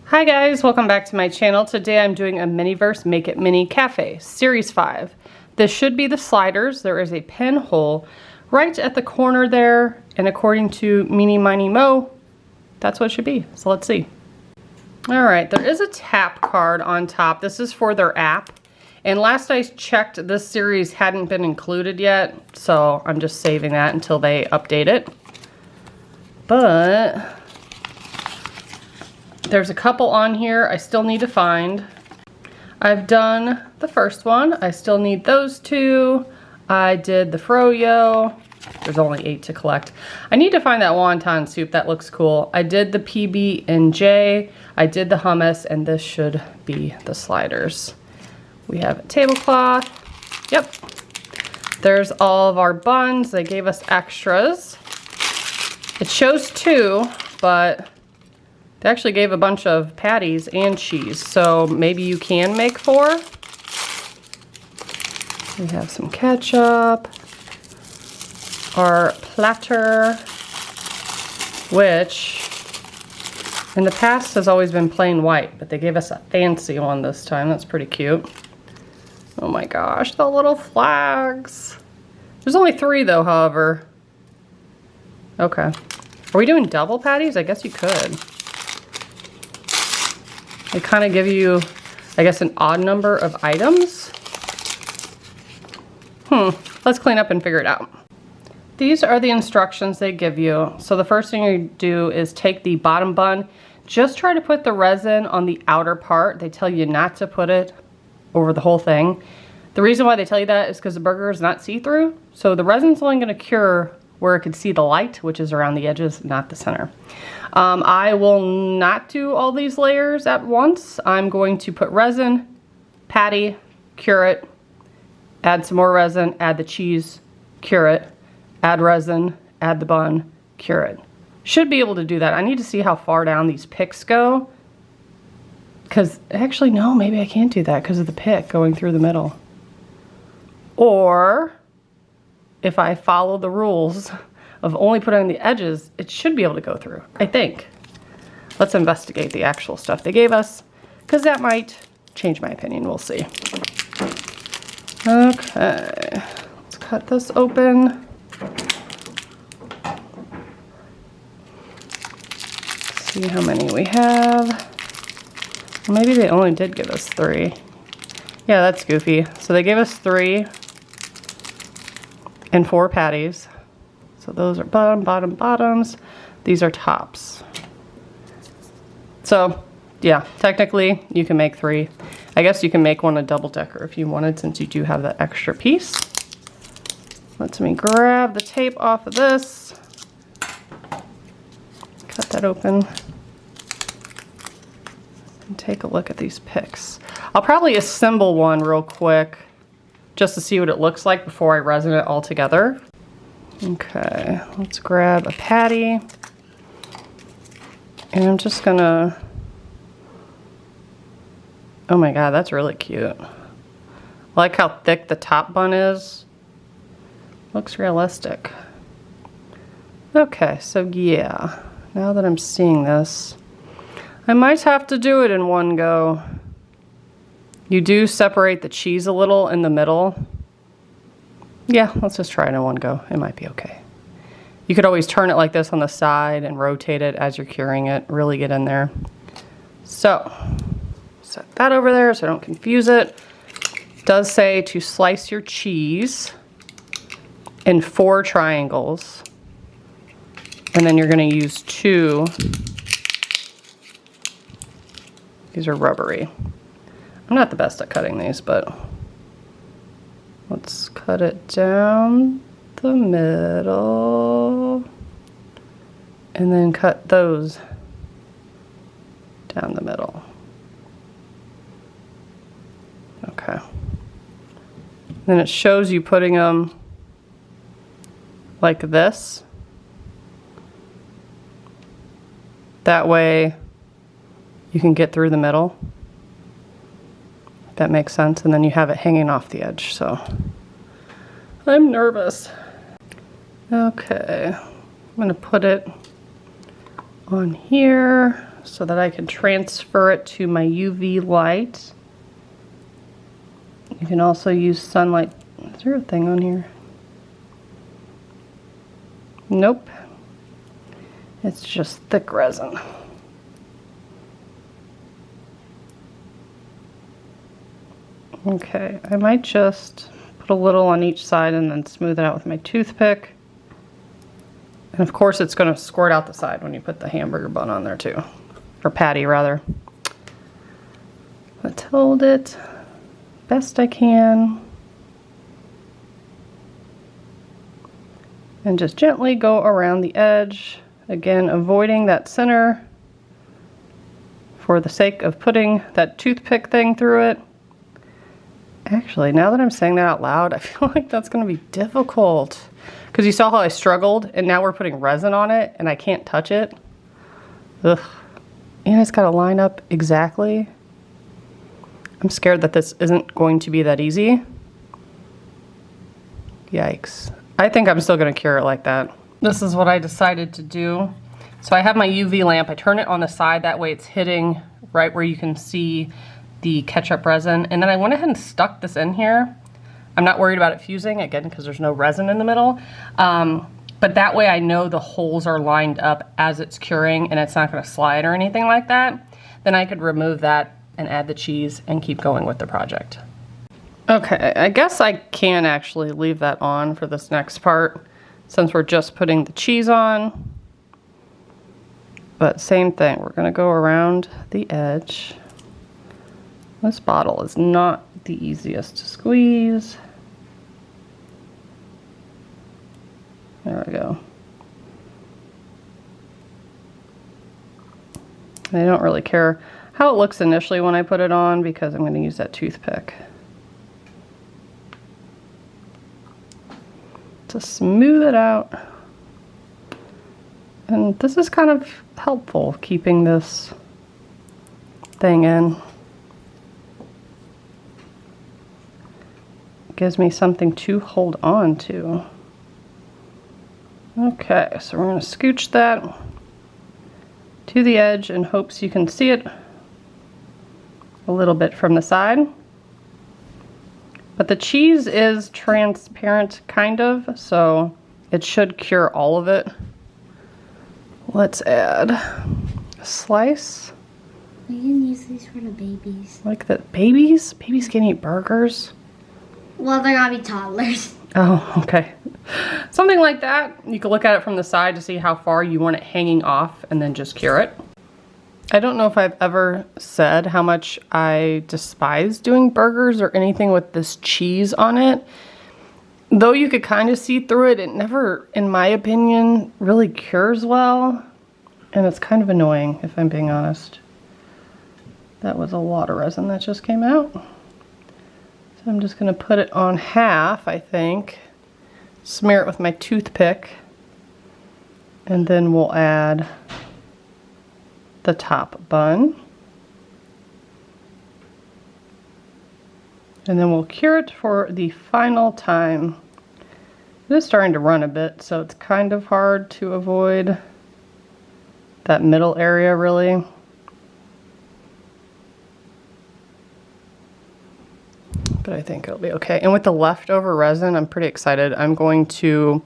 Hi guys, welcome back to my channel. Today I'm doing a Miniverse Make It Mini Cafe, Series 5. This should be the sliders. There is a pinhole right at the corner there, and according to Meeny Miny Mo, that's what it should be. So let's see. Alright, there is a tap card on top. This is for their app. And last I checked, this series hadn't been included yet, so I'm just saving that until they update it. But there's a couple on here I still need to find. I've done the first one. I still need those two. I did the froyo. There's only 8 to collect. I need to find that wonton soup. That looks cool. I did the PB&J. I did the hummus, and this should be the sliders. We have a tablecloth. Yep. There's all of our buns. They gave us extras. It shows 2, but they actually gave a bunch of patties and cheese, so maybe you can make 4. We have some ketchup. Our platter, which in the past has always been plain white, but they gave us a fancy one this time. That's pretty cute. Oh my gosh, the little flags. There's only 3 though, however. Okay. Are we doing double patties? I guess you could. They kind of give you, I guess, an odd number of items. Let's clean up and figure it out. These are the instructions they give you. So the first thing you do is take the bottom bun. Just try to put the resin on the outer part. They tell you not to put it over the whole thing. The reason why they tell you that is because the burger is not see-through. So the resin's only going to cure where it could see the light, which is around the edges, not the center. I will not do all these layers at once. I'm going to put resin, patty, cure it, add some more resin, add the cheese, cure it, add resin, add the bun, cure it. Should be able to do that. I need to see how far down these picks go. Because, actually, no, maybe I can't do that because of the pick going through the middle. Or, if I follow the rules of only putting on the edges, it should be able to go through, I think. Let's investigate the actual stuff they gave us, because that might change my opinion. We'll see. Okay, let's cut this open. See how many we have. Well, maybe they only did give us 3. Yeah, that's goofy. So they gave us 3 and 4 patties. So those are bottoms. These are tops. So yeah, technically you can make 3. I guess you can make one a double decker if you wanted, since you do have that extra piece. Let me grab the tape off of this. Cut that open. And take a look at these picks. I'll probably assemble one real quick just to see what it looks like before I resin it all together. Okay, let's grab a patty. And I'm just gonna, oh my god, that's really cute. I like how thick the top bun is. Looks realistic. Okay, so yeah, now that I'm seeing this, I might have to do it in one go. You do separate the cheese a little in the middle. Yeah, let's just try it in one go. It might be okay. You could always turn it like this on the side and rotate it as you're curing it. Really get in there. So, set that over there so I don't confuse it. It does say to slice your cheese in 4 triangles. And then you're going to use 2. These are rubbery. I'm not the best at cutting these, but let's cut it down the middle and then cut those down the middle. Okay. Then it shows you putting them like this. That way you can get through the middle. If that makes sense. And then you have it hanging off the edge, so I'm nervous. Okay, I'm gonna put it on here so that I can transfer it to my UV light. You can also use sunlight. Is there a thing on here? Nope. It's just thick resin. Okay, I might just put a little on each side and then smooth it out with my toothpick. And of course it's going to squirt out the side when you put the hamburger bun on there too. Or patty rather. Let's hold it best I can. And just gently go around the edge. Again, avoiding that center for the sake of putting that toothpick thing through it. Actually, now that I'm saying that out loud, I feel like that's going to be difficult. Because you saw how I struggled, and now we're putting resin on it, and I can't touch it. Ugh. And it's got to line up exactly. I'm scared that this isn't going to be that easy. Yikes. I think I'm still going to cure it like that. This is what I decided to do. So I have my UV lamp. I turn it on the side. That way it's hitting right where you can see the ketchup resin. And then I went ahead and stuck this in here. I'm not worried about it fusing, again, because there's no resin in the middle. But that way I know the holes are lined up as it's curing and it's not going to slide or anything like that. Then I could remove that and add the cheese and keep going with the project. Okay, I guess I can actually leave that on for this next part since we're just putting the cheese on. But same thing, we're gonna go around the edge. This bottle is not the easiest to squeeze. There we go. I don't really care how it looks initially when I put it on because I'm gonna use that toothpick to smooth it out. And this is kind of helpful, keeping this thing in. It gives me something to hold on to. Okay, so we're going to scooch that to the edge in hopes you can see it a little bit from the side. But the cheese is transparent, kind of, so it should cure all of it. Let's add a slice. We can use these for the babies. Like the babies? Babies can eat burgers? Well, they're gonna be toddlers. Oh, okay. Something like that. You can look at it from the side to see how far you want it hanging off and then just cure it. I don't know if I've ever said how much I despise doing burgers or anything with this cheese on it. Though you could kind of see through it, it never, in my opinion, really cures well. And it's kind of annoying, if I'm being honest. That was a lot of resin that just came out. So I'm just going to put it on half, I think. Smear it with my toothpick. And then we'll add the top bun. And then we'll cure it for the final time. It is starting to run a bit, so it's kind of hard to avoid that middle area, really. But I think it'll be okay. And with the leftover resin, I'm pretty excited. I'm going to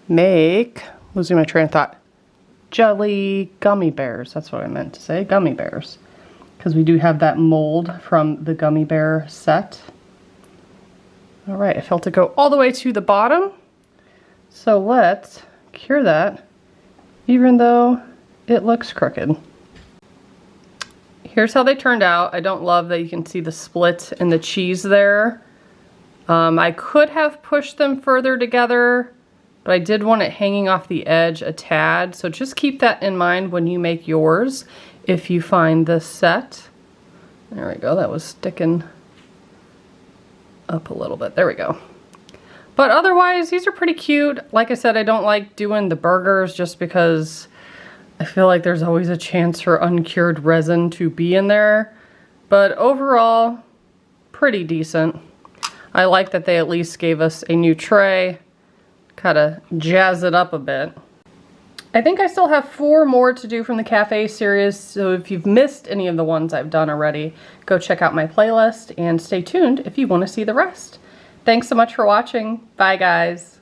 make, losing my train of thought, jelly gummy bears. That's what I meant to say, gummy bears. Because we do have that mold from the gummy bear set. All right, I felt it go all the way to the bottom. So let's cure that, even though it looks crooked. Here's how they turned out. I don't love that you can see the split in the cheese there. I could have pushed them further together, but I did want it hanging off the edge a tad. So just keep that in mind when you make yours. If you find this set. There we go, that was sticking up a little bit. There we go. But otherwise, these are pretty cute. Like I said, I don't like doing the burgers just because I feel like there's always a chance for uncured resin to be in there. But overall, pretty decent. I like that they at least gave us a new tray. Kind of jazz it up a bit. I think I still have 4 more to do from the cafe series, so if you've missed any of the ones I've done already, go check out my playlist and stay tuned if you want to see the rest. Thanks so much for watching. Bye, guys.